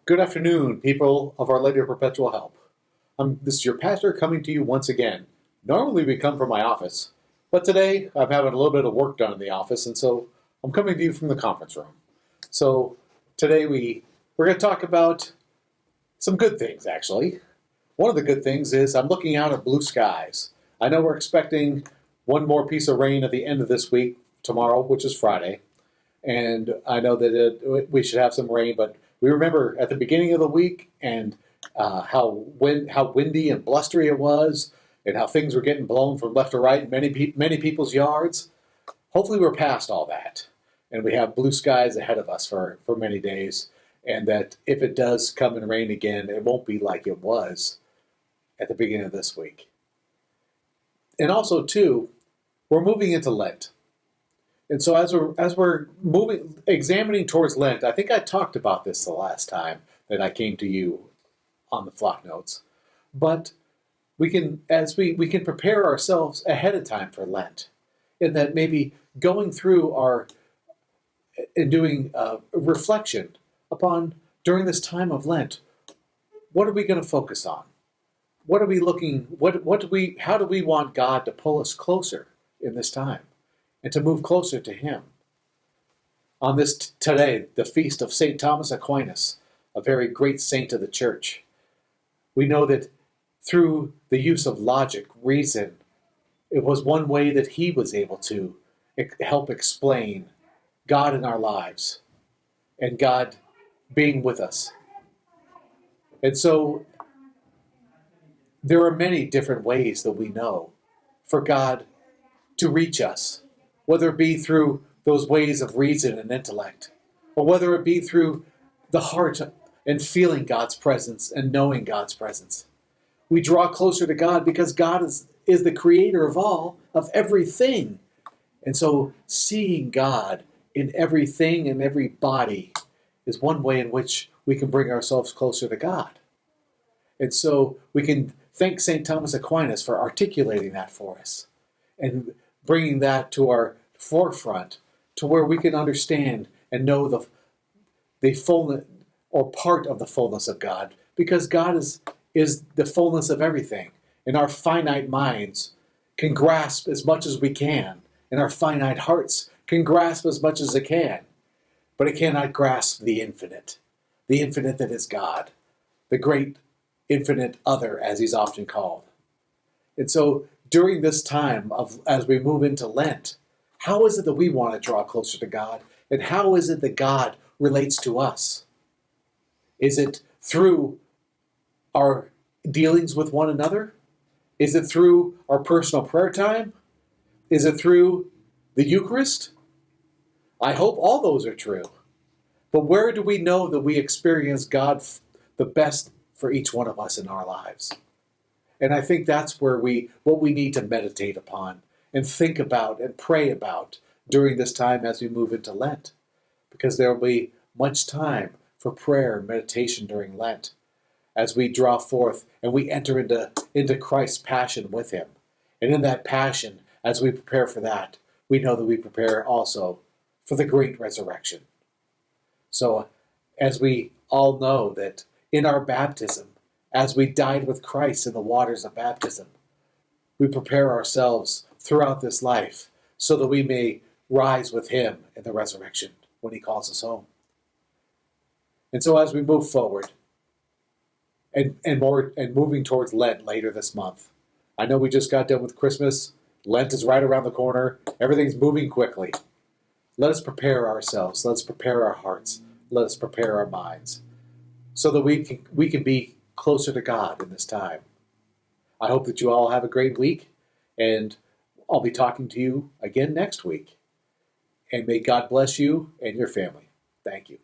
Good afternoon, people of Our Lady of Perpetual Help. This is your pastor coming to you once again. Normally we come from my office, but today I'm having a little bit of work done in the office, and so I'm coming to you from the conference room. So today we're going to talk about some good things, actually. One of the good things is I'm looking out at blue skies. I know we're expecting one more piece of rain at the end of this week, tomorrow, which is Friday, and I know that we should have some rain, but we remember at the beginning of the week and how windy and blustery it was, and how things were getting blown from left to right in many people's yards. Hopefully we're past all that, and we have blue skies ahead of us for many days, and that if it does come and rain again, it won't be like it was at the beginning of this week. And also, too, we're moving into Lent. And so as we're examining towards Lent, I think I talked about this the last time that I came to you on the flock notes. But we can prepare ourselves ahead of time for Lent, in that maybe going through and doing reflection upon during this time of Lent, what are we going to focus on? What are we looking? How do we want God to pull us closer in this time? And to move closer to Him. On this today, the feast of St. Thomas Aquinas, a very great saint of the Church, we know that through the use of logic, reason, it was one way that he was able to help explain God in our lives and God being with us. And so there are many different ways that we know for God to reach us, whether it be through those ways of reason and intellect, or whether it be through the heart and feeling God's presence and knowing God's presence. We draw closer to God because God is the creator of all, of everything. And so seeing God in everything and every body is one way in which we can bring ourselves closer to God. And so we can thank St. Thomas Aquinas for articulating that for us and bringing that to our forefront, to where we can understand and know the fullness or part of the fullness of God, because God is the fullness of everything, and our finite minds can grasp as much as we can, and our finite hearts can grasp as much as it can, but it cannot grasp the infinite that is God, the great infinite other, as He's often called. And so during this time as we move into Lent, how is it that we want to draw closer to God? And how is it that God relates to us? Is it through our dealings with one another? Is it through our personal prayer time? Is it through the Eucharist? I hope all those are true. But where do we know that we experience God the best for each one of us in our lives? And I think that's what we need to meditate upon and think about and pray about during this time as we move into Lent. Because there will be much time for prayer and meditation during Lent as we draw forth and we enter into Christ's passion with Him. And in that passion, as we prepare for that, we know that we prepare also for the great resurrection. So as we all know that in our baptism, as we died with Christ in the waters of baptism, we prepare ourselves throughout this life so that we may rise with Him in the resurrection when He calls us home. And so as we move forward and moving towards Lent later this month, I know we just got done with Christmas. Lent is right around the corner. Everything's moving quickly. Let us prepare ourselves. Let us prepare our hearts. Let us prepare our minds so that we can be closer to God in this time. I hope that you all have a great week, and I'll be talking to you again next week. And may God bless you and your family. Thank you.